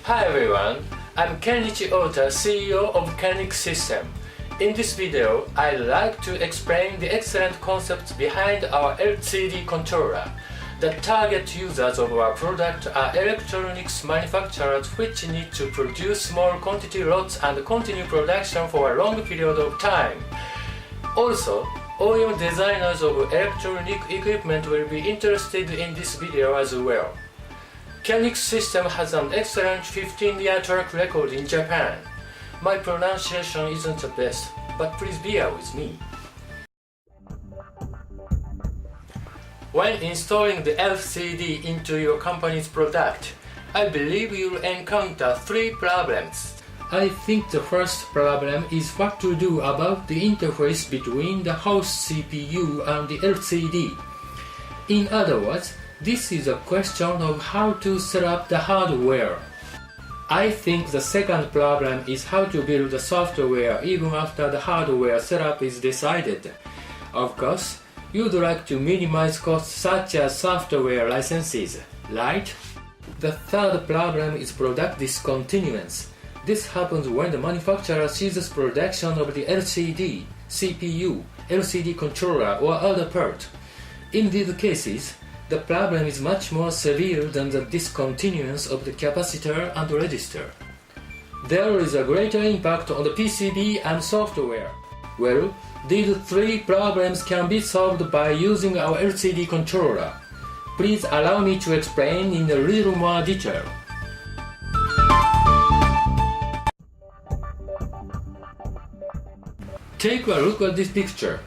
Hi everyone, I'm Kenicsystem, CEO of Kenicsystem. In this video, I'd like to explain the excellent concepts behind our LCD controller. The target users of our product are electronics manufacturers which need to produce small quantity lots and continue production for a long period of time. Also, OEM designers of electronic equipment will be interested in this video as well. Kenicsystem has an excellent 15-year track record in Japan. My pronunciation isn't the best, but please bear with me. When installing the LCD into your company's product, I believe you'll encounter 3 problems. I think the first problem is what to do about the interface between the host CPU and the LCD. In other words, this is a question of how to set up the hardware. I think the second problem is how to build the software even after the hardware setup is decided. Of course, you'd like to minimize costs such as software licenses, right? The third problem is product discontinuance. This happens when the manufacturer ceases production of the LCD, CPU, LCD controller or other part. In these cases, the problem is much more severe than the discontinuance of the capacitor and register. There is a greater impact on the PCB and software. Well, these 3 problems can be solved by using our LCD controller. Please allow me to explain in a little more detail. Take a look at this picture.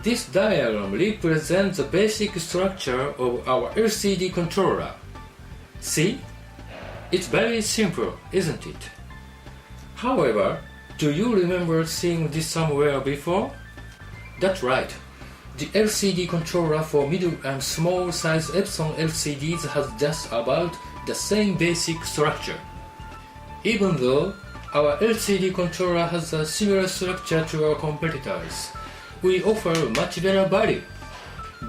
This diagram represents the basic structure of our LCD controller. See? It's very simple, isn't it? However, do you remember seeing this somewhere before? That's right. The LCD controller for middle and small size Epson LCDs has just about the same basic structure. Even though our LCD controller has a similar structure to our competitors, we offer much better value.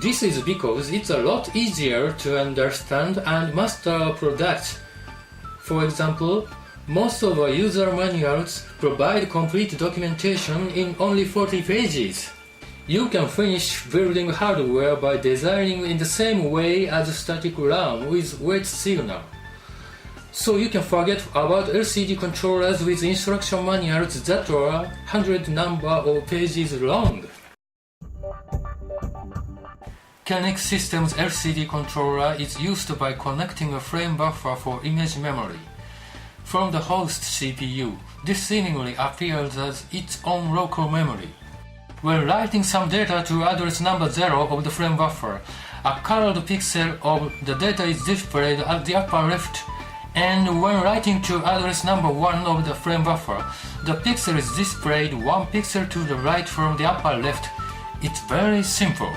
This is because it's a lot easier to understand and master our products. For example, most of our user manuals provide complete documentation in only 40 pages. You can finish building hardware by designing in the same way as static RAM with wait signal. So you can forget about LCD controllers with instruction manuals that are 100 number of pages long. Kenicsystem's LCD controller is used by connecting a frame buffer for image memory. From the host CPU, this seemingly appears as its own local memory. When writing some data to address number 0 of the frame buffer, a colored pixel of the data is displayed at the upper left, and when writing to address number 1 of the frame buffer, the pixel is displayed 1 pixel to the right from the upper left. It's very simple.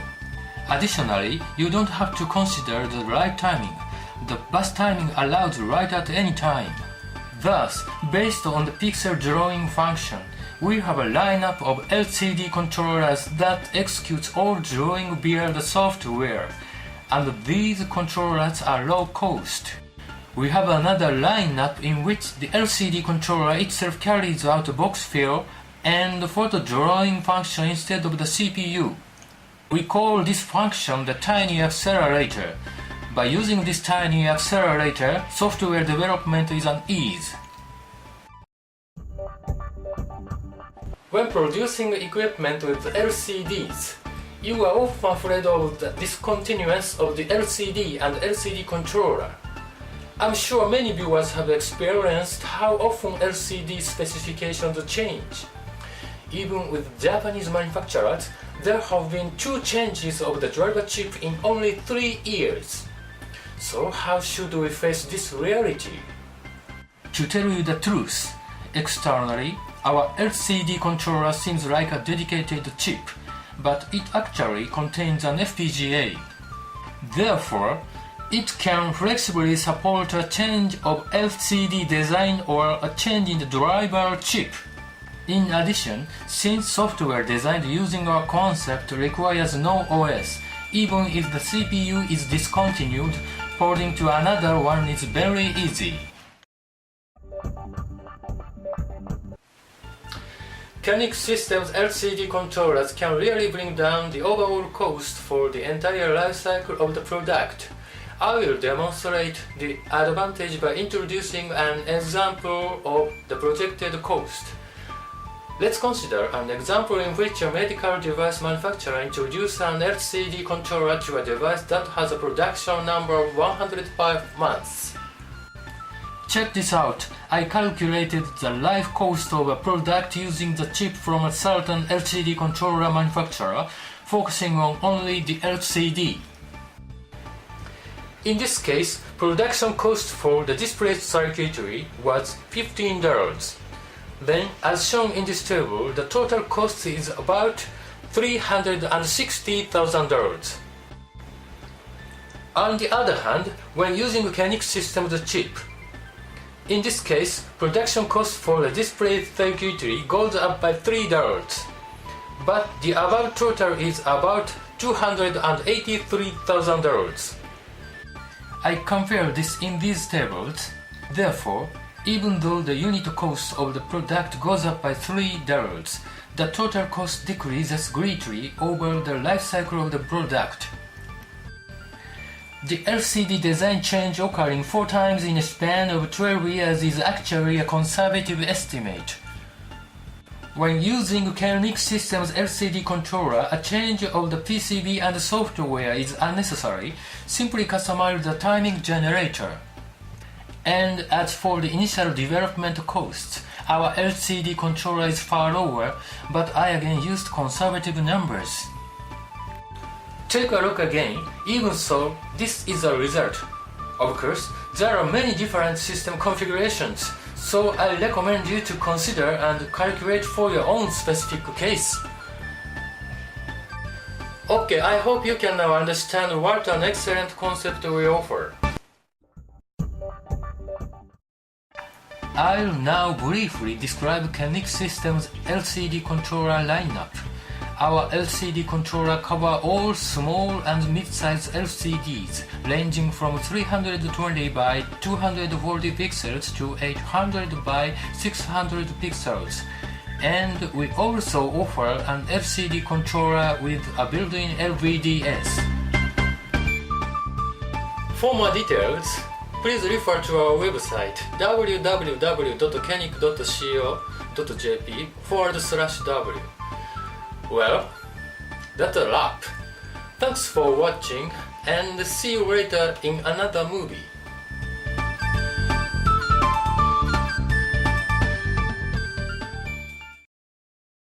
Additionally, you don't have to consider the write timing. The bus timing allows write at any time. Thus, based on the pixel drawing function, we have a lineup of LCD controllers that executes all drawing via the software, and these controllers are low cost. We have another lineup in which the LCD controller itself carries out a box fill and photo drawing function instead of the CPU. We call this function the tiny accelerator. By using this tiny accelerator, software development is an ease. When producing equipment with LCDs, you are often afraid of the discontinuance of the LCD and LCD controller. I'm sure many viewers have experienced how often LCD specifications change. Even with Japanese manufacturers, there have been 2 changes of the driver chip in only 3 years. So how should we face this reality? To tell you the truth, externally, our LCD controller seems like a dedicated chip, but it actually contains an FPGA. Therefore, it can flexibly support a change of LCD design or a change in the driver chip. In addition, since software designed using our concept requires no OS, even if the CPU is discontinued, porting to another one is very easy. Kenicsystem's LCD controllers can really bring down the overall cost for the entire life cycle of the product. I will demonstrate the advantage by introducing an example of the projected cost. Let's consider an example in which a medical device manufacturer introduces an LCD controller to a device that has a production number of 105 months. Check this out. I calculated the life cost of a product using the chip from a certain LCD controller manufacturer, focusing on only the LCD. In this case, production cost for the display circuitry was $15. Then, as shown in this table, the total cost is about $360,000. On the other hand, when using Kenicsystem's chip, in this case, production cost for the display circuitry goes up by $3, but the above total is about $283,000. I compare this in these tables. Therefore, even though the unit cost of the product goes up by $3, the total cost decreases greatly over the life cycle of the product. The LCD design change occurring 4 times in a span of 12 years is actually a conservative estimate. When using Kenicsystem's LCD controller, a change of the PCB and software is unnecessary. Simply customize the timing generator. And as for the initial development costs, our LCD controller is far lower, but I again used conservative numbers. Take a look again. Even so, this is a result. Of course, there are many different system configurations, so I recommend you to consider and calculate for your own specific case. Okay, I hope you can now understand what an excellent concept we offer. I'll now briefly describe Kenicsystem's LCD controller lineup. Our LCD controller covers all small and mid-size LCDs, ranging from 320 by 240 pixels to 800 by 600 pixels. And we also offer an LCD controller with a built-in LVDS. For more details, please refer to our website www.kenic.co.jp/w. Well, that's a wrap. Thanks for watching and see you later in another movie.